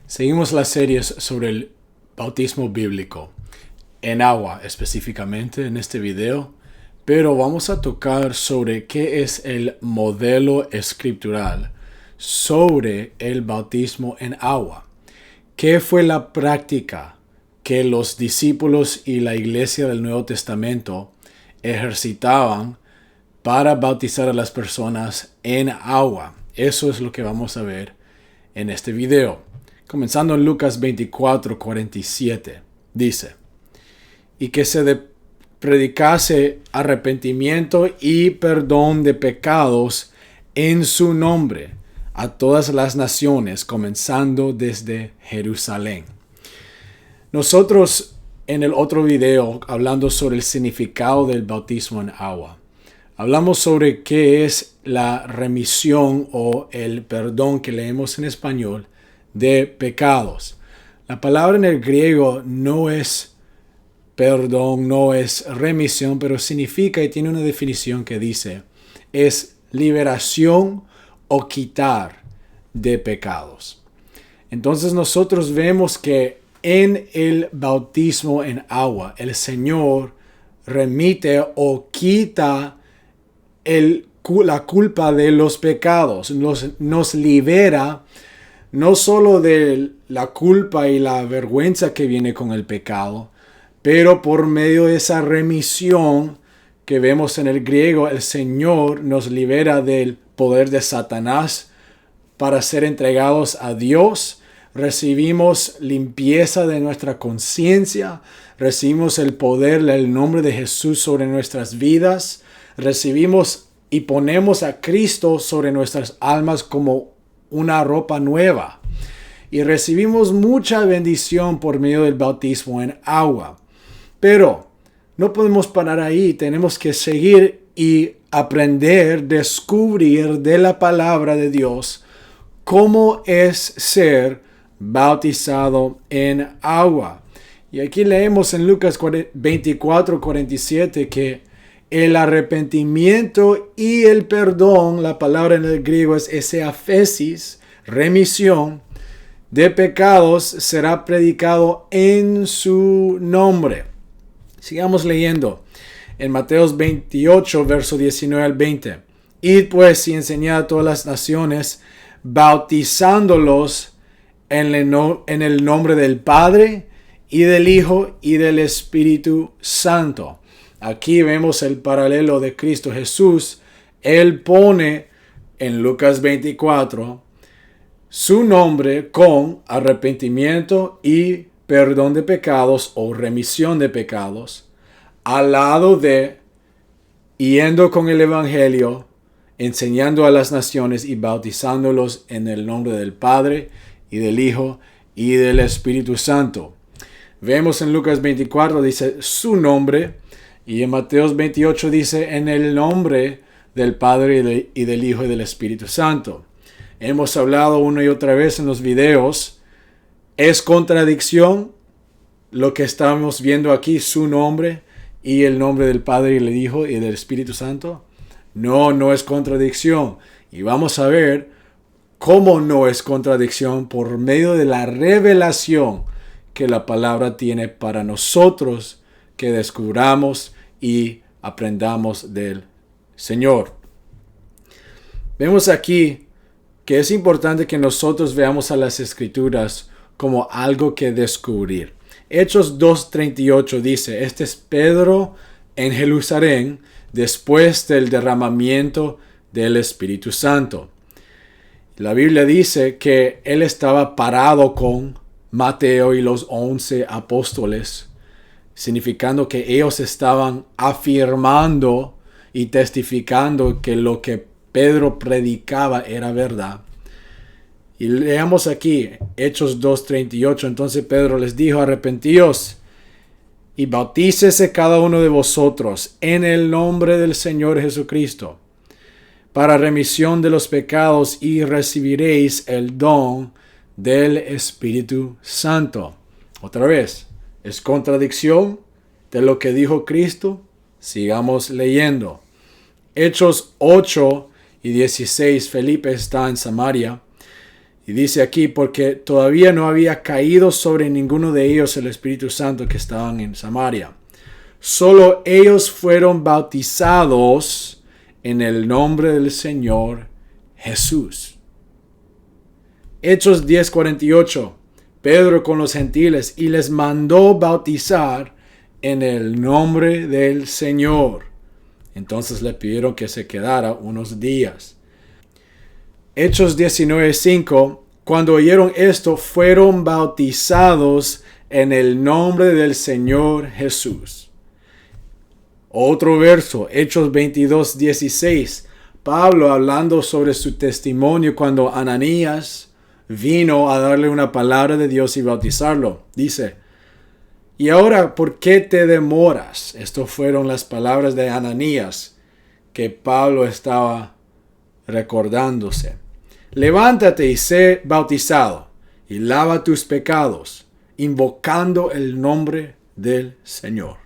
Seguimos las series sobre el bautismo bíblico, en agua específicamente en este video, pero vamos a tocar sobre qué es el modelo escritural sobre el bautismo en agua. ¿Qué fue la práctica que los discípulos y la iglesia del Nuevo Testamento ejercitaban para bautizar a las personas en agua? Eso es lo que vamos a ver en este video. Comenzando en Lucas 24:47, dice: y que se predicase arrepentimiento y perdón de pecados en su nombre a todas las naciones, comenzando desde Jerusalén. Nosotros en el otro video, hablando sobre el significado del bautismo en agua, hablamos sobre qué es la remisión o el perdón que leemos en español de pecados. La palabra en el griego no es perdón, no es remisión, pero significa y tiene una definición que dice: es liberación o quitar de pecados. Entonces nosotros vemos que en el bautismo en agua, el Señor remite o quita la culpa de los pecados, nos libera no solo de la culpa y la vergüenza que viene con el pecado, pero por medio de esa remisión que vemos en el griego, el Señor nos libera del poder de Satanás para ser entregados a Dios. Recibimos limpieza de nuestra conciencia, recibimos el poder del nombre de Jesús sobre nuestras vidas, recibimos y ponemos a Cristo sobre nuestras almas como una ropa nueva, y recibimos mucha bendición por medio del bautismo en agua. Pero no podemos parar ahí, tenemos que seguir y aprender, descubrir de la palabra de Dios cómo es ser bautizado en agua. Y aquí leemos en Lucas 24:47 que el arrepentimiento y el perdón, la palabra en el griego es ese aphesis, remisión de pecados, será predicado en su nombre. Sigamos leyendo en Mateo 28, verso 19 al 20. Id pues y enseñad a todas las naciones, bautizándolos en el nombre del Padre y del Hijo y del Espíritu Santo. Aquí vemos el paralelo de Cristo Jesús. Él pone en Lucas 24 su nombre con arrepentimiento y perdón de pecados o remisión de pecados, al lado de yendo con el Evangelio, enseñando a las naciones y bautizándolos en el nombre del Padre y del Hijo y del Espíritu Santo. Vemos en Lucas 24 dice su nombre, y en Mateo 28 dice en el nombre del Padre y del Hijo y del Espíritu Santo. Hemos hablado una y otra vez en los videos. ¿Es contradicción lo que estamos viendo aquí, su nombre y el nombre del Padre y del Hijo y del Espíritu Santo? No, no es contradicción. Y vamos a ver cómo no es contradicción por medio de la revelación que la palabra tiene para nosotros, que descubramos y aprendamos del Señor. Vemos aquí que es importante que nosotros veamos a las Escrituras como algo que descubrir. Hechos 2:38 dice: este es Pedro en Jerusalén después del derramamiento del Espíritu Santo. La Biblia dice que él estaba parado con Mateo y los 11 apóstoles, significando que ellos estaban afirmando y testificando que lo que Pedro predicaba era verdad. Y leamos aquí Hechos 2:38. Entonces Pedro les dijo: arrepentíos y bautícese cada uno de vosotros en el nombre del Señor Jesucristo para remisión de los pecados, y recibiréis el don del Espíritu Santo. Otra vez, ¿es contradicción de lo que dijo Cristo? Sigamos leyendo. Hechos 8:16. Felipe está en Samaria Y dice aquí, porque todavía no había caído sobre ninguno de ellos el Espíritu Santo que estaban en Samaria. Solo ellos fueron bautizados en el nombre del Señor Jesús. Hechos 10:48. Pedro con los gentiles y les mandó bautizar en el nombre del Señor. Entonces le pidieron que se quedara unos días. Hechos 19:5. Cuando oyeron esto, fueron bautizados en el nombre del Señor Jesús. Otro verso, Hechos 22:16. Pablo hablando sobre su testimonio cuando Ananías vino a darle una palabra de Dios y bautizarlo. Dice, y ahora, ¿por qué te demoras? Estas fueron las palabras de Ananías que Pablo estaba recordándose. Levántate y sé bautizado y lava tus pecados, invocando el nombre del Señor.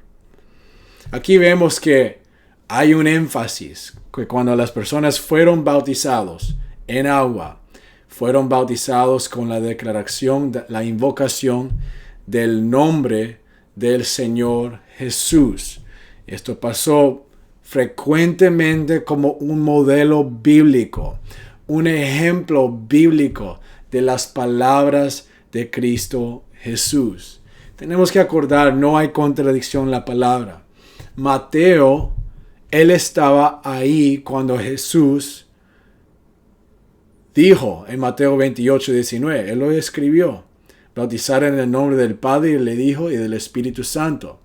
Aquí vemos que hay un énfasis, que cuando las personas fueron bautizados en agua, fueron bautizados con la declaración, la invocación del nombre del Señor Jesús. Esto pasó frecuentemente como un modelo bíblico, un ejemplo bíblico de las palabras de Cristo Jesús. Tenemos que acordar, no hay contradicción en la palabra. Mateo, él estaba ahí cuando Jesús dijo en Mateo 28:19, él lo escribió, bautizar en el nombre del Padre, y del Hijo y del Espíritu Santo.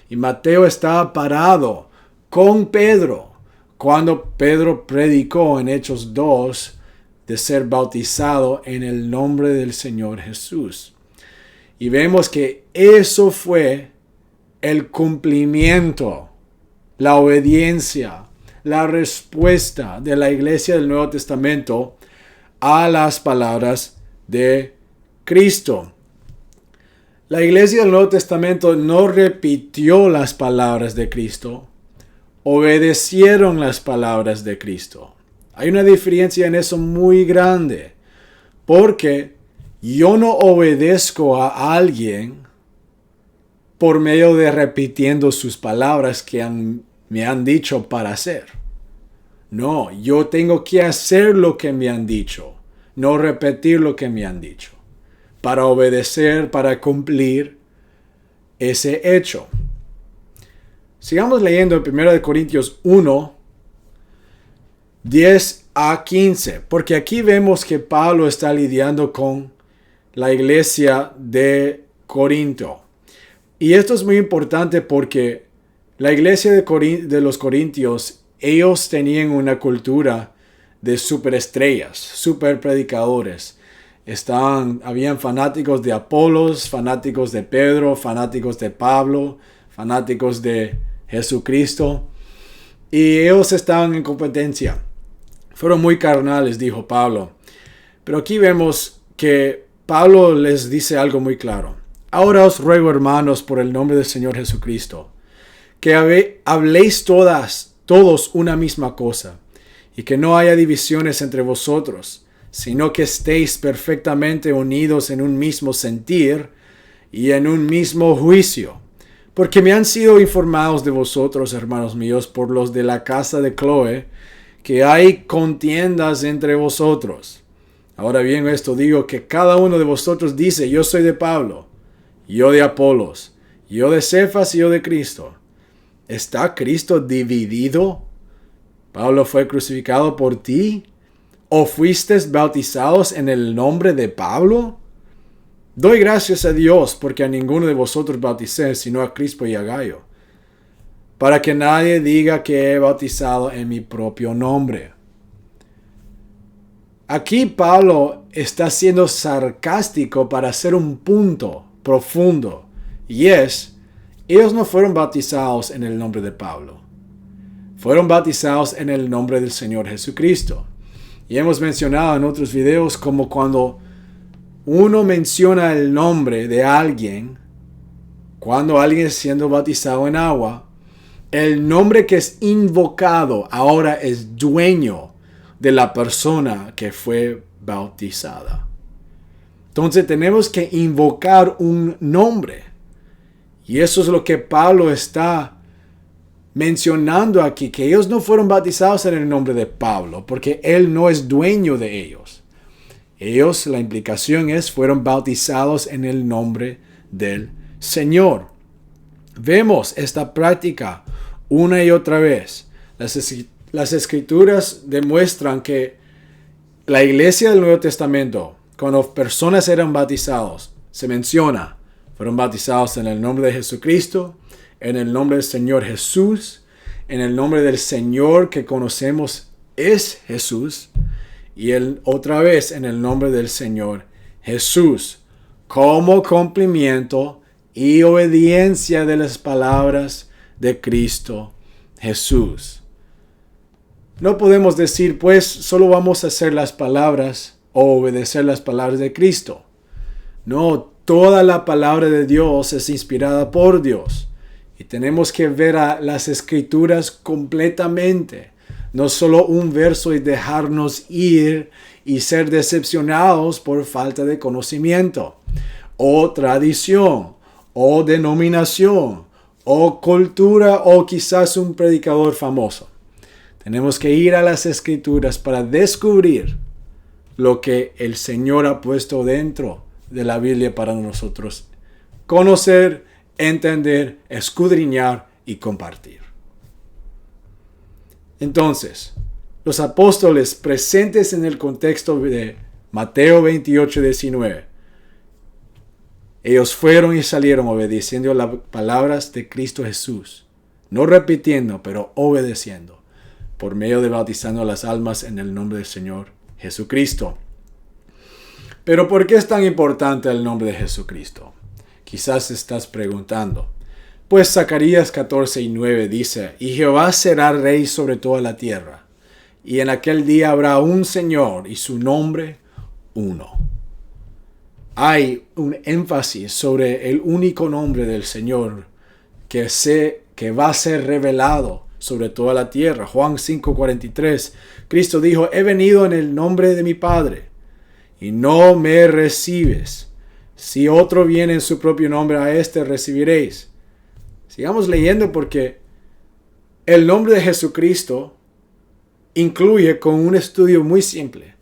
Y Mateo estaba parado con Pedro cuando Pedro predicó en Hechos 2 de ser bautizado en el nombre del Señor Jesús. Y vemos que eso fue el cumplimiento, la obediencia, la respuesta de la iglesia del Nuevo Testamento a las palabras de Cristo. La iglesia del Nuevo Testamento no repitió las palabras de Cristo, obedecieron las palabras de Cristo. Hay una diferencia en eso muy grande, porque yo no obedezco a alguien por medio de repitiendo sus palabras que me han dicho para hacer. No, yo tengo que hacer lo que me han dicho, no repetir lo que me han dicho, para obedecer, para cumplir ese hecho. Sigamos leyendo en 1 Corintios 1, 10 a 15, porque aquí vemos que Pablo está lidiando con la iglesia de Corinto. Y esto es muy importante porque la iglesia de los Corintios, ellos tenían una cultura de superestrellas, super predicadores. Habían fanáticos de Apolos, fanáticos de Pedro, fanáticos de Pablo, fanáticos de Jesucristo. Y ellos estaban en competencia. Fueron muy carnales, dijo Pablo. Pero aquí vemos que Pablo les dice algo muy claro. Ahora os ruego, hermanos, por el nombre del Señor Jesucristo, que habléis todos una misma cosa, y que no haya divisiones entre vosotros, sino que estéis perfectamente unidos en un mismo sentir y en un mismo juicio. Porque me han sido informados de vosotros, hermanos míos, por los de la casa de Cloé, que hay contiendas entre vosotros. Ahora bien, esto digo, que cada uno de vosotros dice, yo soy de Pablo, yo de Apolos, yo de Cefas y yo de Cristo. ¿Está Cristo dividido? ¿Pablo fue crucificado por ti? ¿O fuisteis bautizados en el nombre de Pablo? Doy gracias a Dios porque a ninguno de vosotros bauticé, sino a Crispo y a Gayo, para que nadie diga que he bautizado en mi propio nombre. Aquí Pablo está siendo sarcástico para hacer un punto profundo, y es, ellos no fueron bautizados en el nombre de Pablo. Fueron bautizados en el nombre del Señor Jesucristo. Y hemos mencionado en otros videos como cuando uno menciona el nombre de alguien, cuando alguien es siendo bautizado en agua, el nombre que es invocado ahora es dueño de la persona que fue bautizada. Entonces tenemos que invocar un nombre. Y eso es lo que Pablo está mencionando aquí, que ellos no fueron bautizados en el nombre de Pablo, porque él no es dueño de ellos. Ellos, la implicación es, fueron bautizados en el nombre del Señor. Vemos esta práctica una y otra vez. Las Escrituras demuestran que la iglesia del Nuevo Testamento, cuando personas eran bautizados, se menciona, fueron bautizados en el nombre de Jesucristo, en el nombre del Señor Jesús, en el nombre del Señor que conocemos es Jesús, y otra vez en el nombre del Señor Jesús, como cumplimiento y obediencia de las palabras de Cristo Jesús. No podemos decir, pues, solo vamos a hacer las palabras o obedecer las palabras de Cristo. No, toda la palabra de Dios es inspirada por Dios. Y tenemos que ver a las Escrituras completamente. No solo un verso y dejarnos ir y ser decepcionados por falta de conocimiento, o tradición, o denominación, o cultura, o quizás un predicador famoso. Tenemos que ir a las Escrituras para descubrir lo que el Señor ha puesto dentro de la Biblia para nosotros conocer, entender, escudriñar y compartir. Entonces, los apóstoles presentes en el contexto de Mateo 28:19, ellos fueron y salieron obedeciendo las palabras de Cristo Jesús, no repitiendo, pero obedeciendo, por medio de bautizando las almas en el nombre del Señor Jesucristo. Pero ¿por qué es tan importante el nombre de Jesucristo? Quizás estás preguntando. Pues Zacarías 14:9 dice, y Jehová será rey sobre toda la tierra, y en aquel día habrá un Señor y su nombre uno. Hay un énfasis sobre el único nombre del Señor que va a ser revelado sobre toda la tierra. Juan 5:43, Cristo dijo, he venido en el nombre de mi Padre, y no me recibes. Si otro viene en su propio nombre, a éste recibiréis. Sigamos leyendo porque el nombre de Jesucristo incluye, con un estudio muy simple,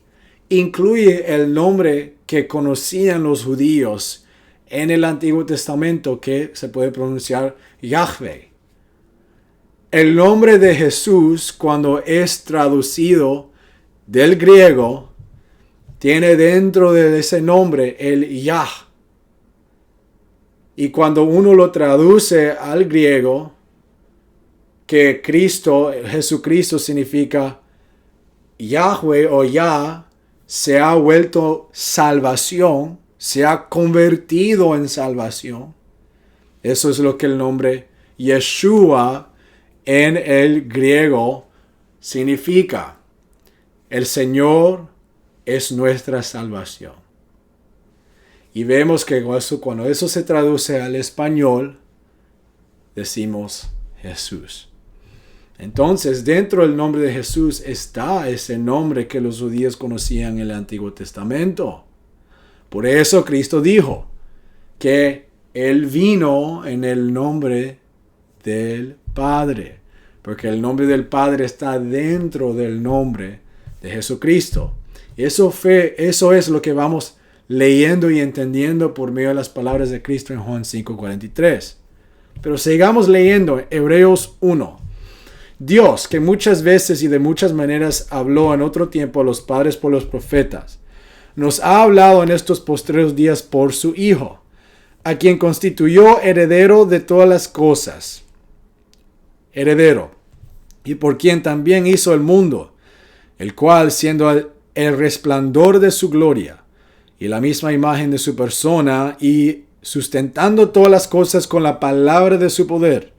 incluye el nombre que conocían los judíos en el Antiguo Testamento, que se puede pronunciar Yahvé. El nombre de Jesús, cuando es traducido del griego, tiene dentro de ese nombre el Yah. Y cuando uno lo traduce al griego, que Jesucristo significa Yahweh o Yah, se ha vuelto salvación, se ha convertido en salvación. Eso es lo que el nombre Yeshua en el griego significa. El Señor es nuestra salvación. Y vemos que cuando eso se traduce al español, decimos Jesús. Entonces, dentro del nombre de Jesús está ese nombre que los judíos conocían en el Antiguo Testamento. Por eso Cristo dijo que Él vino en el nombre del Padre, porque el nombre del Padre está dentro del nombre de Jesucristo. Eso es lo que vamos leyendo y entendiendo por medio de las palabras de Cristo en Juan 5:43. Pero sigamos leyendo Hebreos 1. Dios, que muchas veces y de muchas maneras habló en otro tiempo a los padres por los profetas, nos ha hablado en estos postreros días por su Hijo, a quien constituyó heredero de todas las cosas. Heredero. Y por quien también hizo el mundo, el cual, siendo el resplandor de su gloria y la misma imagen de su persona, y sustentando todas las cosas con la palabra de su poder,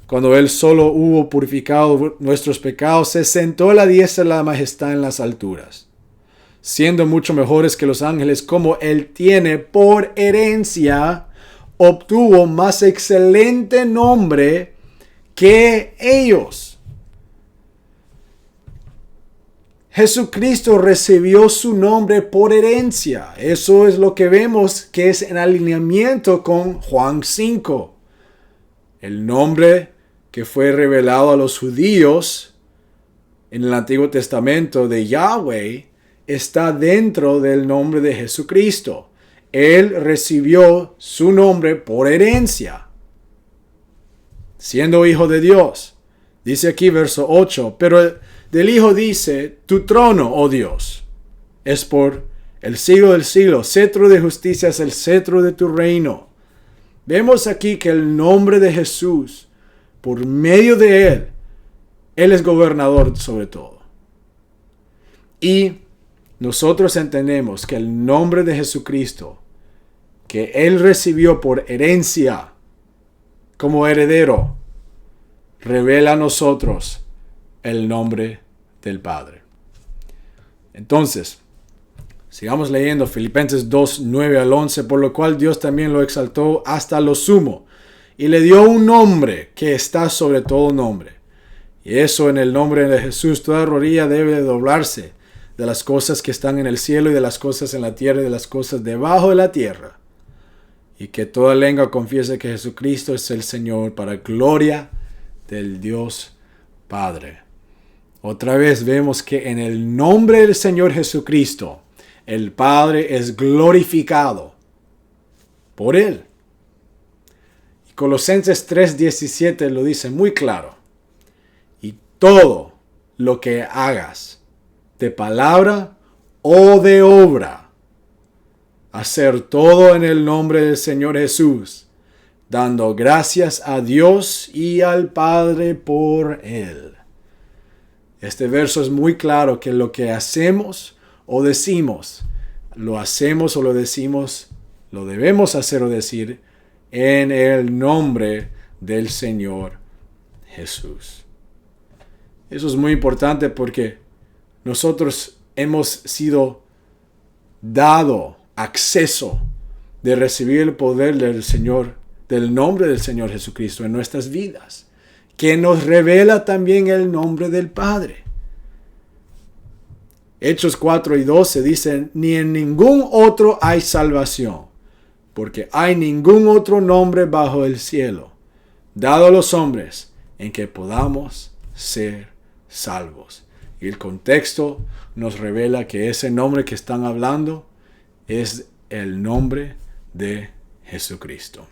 cuando Él solo hubo purificado nuestros pecados, se sentó a la diestra de la majestad en las alturas, siendo mucho mejores que los ángeles, como Él tiene por herencia, obtuvo más excelente nombre que ellos. Jesucristo recibió su nombre por herencia. Eso es lo que vemos que es en alineamiento con Juan 5. El nombre que fue revelado a los judíos en el Antiguo Testamento de Yahweh está dentro del nombre de Jesucristo. Él recibió su nombre por herencia, siendo hijo de Dios. Dice aquí verso 8, pero del Hijo dice, tu trono, oh Dios, es por el siglo del siglo, cetro de justicia es el cetro de tu reino. Vemos aquí que el nombre de Jesús, por medio de Él es gobernador sobre todo. Y nosotros entendemos que el nombre de Jesucristo, que Él recibió por herencia como heredero, revela a nosotros el nombre del Padre. Entonces, sigamos leyendo Filipenses 2, 9 al 11, por lo cual Dios también lo exaltó hasta lo sumo, y le dio un nombre que está sobre todo nombre. Y eso en el nombre de Jesús, toda rodilla debe de doblarse, de las cosas que están en el cielo y de las cosas en la tierra y de las cosas debajo de la tierra. Y que toda lengua confiese que Jesucristo es el Señor, para gloria del Dios Padre. Otra vez vemos que en el nombre del Señor Jesucristo, el Padre es glorificado por Él. Y Colosenses 3:17 lo dice muy claro. Y todo lo que hagas, de palabra o de obra, hacer todo en el nombre del Señor Jesús, dando gracias a Dios y al Padre por Él. Este verso es muy claro que lo que hacemos o decimos, lo hacemos o lo decimos, lo debemos hacer o decir en el nombre del Señor Jesús. Eso es muy importante porque nosotros hemos sido dado acceso de recibir el poder del Señor, del nombre del Señor Jesucristo en nuestras vidas, que nos revela también el nombre del Padre. Hechos 4 y 12 dicen, ni en ningún otro hay salvación, porque hay ningún otro nombre bajo el cielo, dado a los hombres, en que podamos ser salvos. Y el contexto nos revela que ese nombre que están hablando es el nombre de Jesucristo.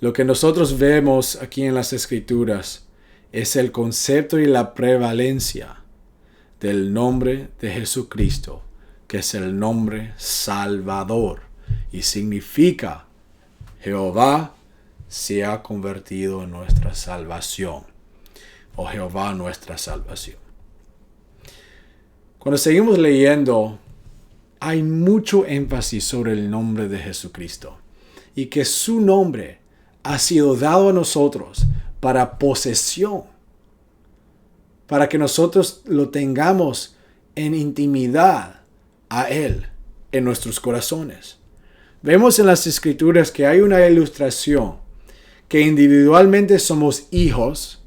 Lo que nosotros vemos aquí en las Escrituras es el concepto y la prevalencia del nombre de Jesucristo, que es el nombre Salvador y significa Jehová se ha convertido en nuestra salvación, o Jehová nuestra salvación. Cuando seguimos leyendo, hay mucho énfasis sobre el nombre de Jesucristo y que su nombre ha sido dado a nosotros para posesión, para que nosotros lo tengamos en intimidad a Él en nuestros corazones. Vemos en las Escrituras que hay una ilustración que individualmente somos hijos,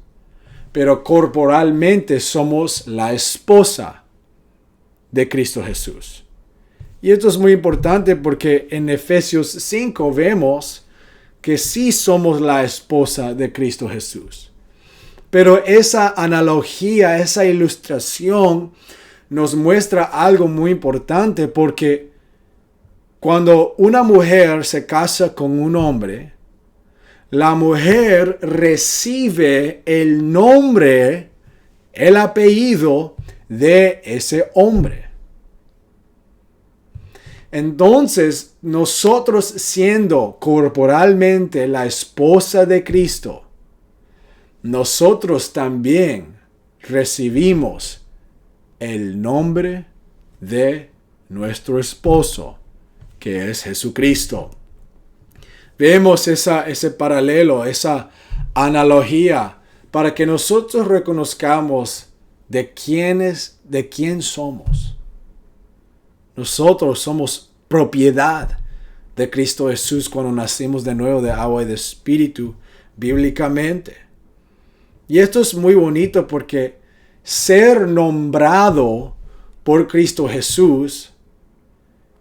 pero corporalmente somos la esposa de Cristo Jesús. Y esto es muy importante porque en Efesios 5 vemos que sí somos la esposa de Cristo Jesús. Pero esa analogía, esa ilustración nos muestra algo muy importante, porque cuando una mujer se casa con un hombre, la mujer recibe el nombre, el apellido de ese hombre. Entonces, nosotros siendo corporalmente la esposa de Cristo, nosotros también recibimos el nombre de nuestro esposo, que es Jesucristo. Vemos ese paralelo, esa analogía, para que nosotros reconozcamos de quién somos. Nosotros somos propiedad de Cristo Jesús cuando nacimos de nuevo de agua y de espíritu, bíblicamente. Y esto es muy bonito porque ser nombrado por Cristo Jesús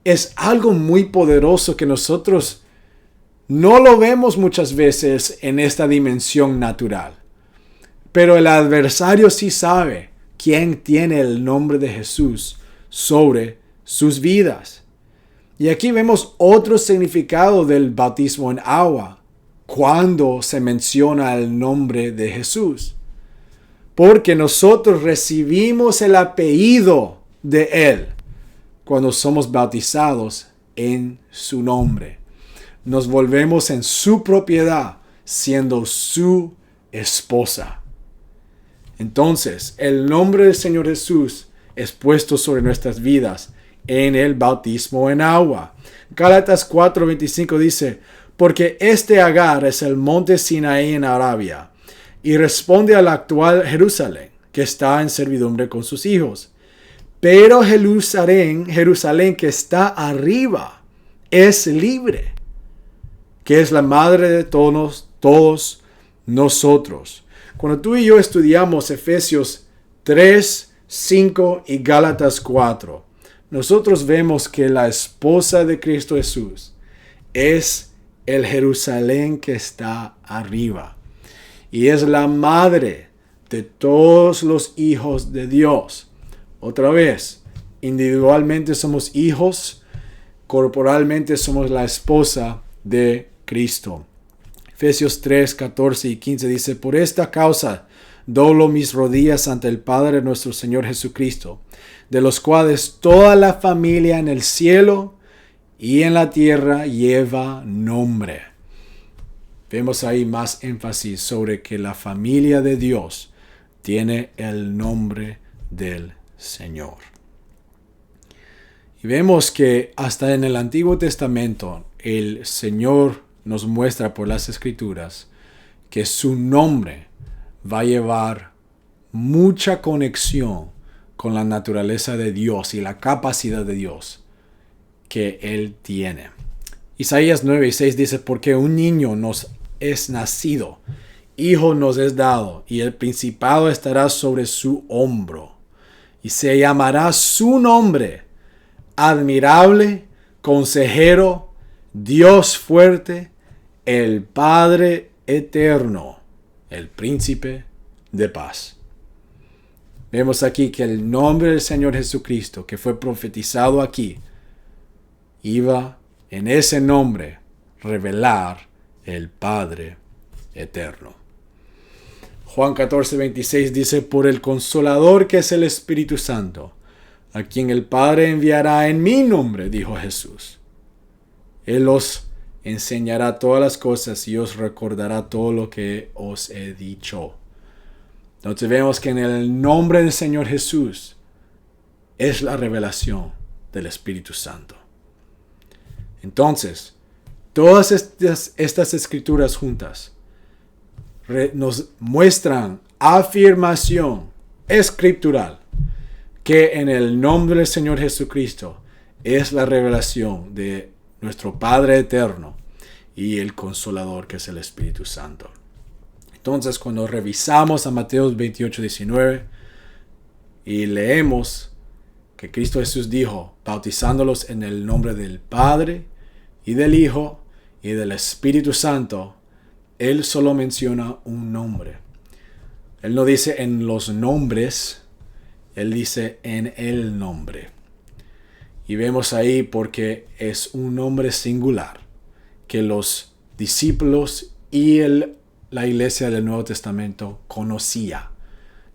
es algo muy poderoso que nosotros no lo vemos muchas veces en esta dimensión natural. Pero el adversario sí sabe quién tiene el nombre de Jesús sobre sus vidas. Y aquí vemos otro significado del bautismo en agua cuando se menciona el nombre de Jesús. Porque nosotros recibimos el apellido de Él cuando somos bautizados en su nombre. Nos volvemos en su propiedad, siendo su esposa. Entonces, el nombre del Señor Jesús es puesto sobre nuestras vidas en el bautismo en agua. Gálatas 4:25 dice, porque este Agar es el monte Sinaí en Arabia, y responde al actual Jerusalén, que está en servidumbre con sus hijos. Pero Jerusalén que está arriba, es libre, que es la madre de todos nosotros. Cuando tú y yo estudiamos Efesios 3, 5 y Gálatas 4, nosotros vemos que la esposa de Cristo Jesús es el Jerusalén que está arriba. Y es la madre de todos los hijos de Dios. Otra vez, individualmente somos hijos, corporalmente somos la esposa de Cristo. Efesios 3, 14 y 15 dice, por esta causa doblo mis rodillas ante el Padre de nuestro Señor Jesucristo, de los cuales toda la familia en el cielo y en la tierra lleva nombre. Vemos ahí más énfasis sobre que la familia de Dios tiene el nombre del Señor. Y vemos que hasta en el Antiguo Testamento el Señor nos muestra por las Escrituras que su nombre va a llevar mucha conexión con la naturaleza de Dios y la capacidad de Dios que Él tiene. Isaías 9:6 dice, porque un niño nos es nacido, hijo nos es dado, y el principado estará sobre su hombro, y se llamará su nombre, admirable, consejero, Dios fuerte, el Padre eterno, el príncipe de paz. Vemos aquí que el nombre del Señor Jesucristo, que fue profetizado aquí, iba en ese nombre revelar el Padre eterno. Juan 14:26 dice, por el Consolador que es el Espíritu Santo, a quien el Padre enviará en mi nombre, dijo Jesús. Él os enseñará todas las cosas y os recordará todo lo que os he dicho. Entonces vemos que en el nombre del Señor Jesús es la revelación del Espíritu Santo. Entonces, todas estas escrituras juntas nos muestran afirmación escritural que en el nombre del Señor Jesucristo es la revelación de nuestro Padre eterno y el Consolador que es el Espíritu Santo. Entonces, cuando revisamos a Mateo 28:19 y leemos que Cristo Jesús dijo, bautizándolos en el nombre del Padre y del Hijo y del Espíritu Santo, Él solo menciona un nombre. Él no dice en los nombres, Él dice en el nombre. Y vemos ahí porque es un nombre singular que los discípulos y la iglesia del Nuevo Testamento conocía,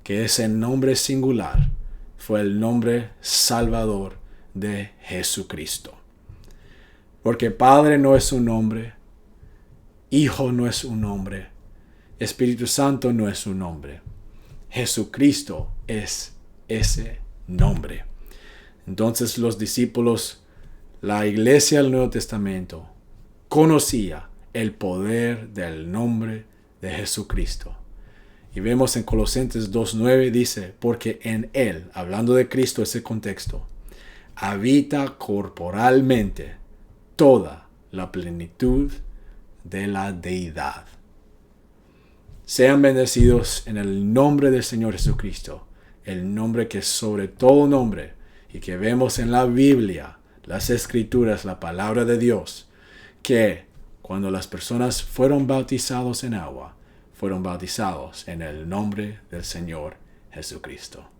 que ese nombre singular fue el nombre salvador de Jesucristo. Porque Padre no es un nombre, Hijo no es un nombre, Espíritu Santo no es un nombre. Jesucristo es ese nombre. Entonces los discípulos, la iglesia del Nuevo Testamento, conocía el poder del nombre de Jesucristo. Y vemos en Colosenses 2:9 dice, porque en Él, hablando de Cristo ese contexto, habita corporalmente toda la plenitud de la deidad. Sean bendecidos en el nombre del Señor Jesucristo. el nombre que es sobre todo nombre y que vemos en la Biblia, las Escrituras, la palabra de Dios, que cuando las personas fueron bautizados en agua, fueron bautizados en el nombre del Señor Jesucristo.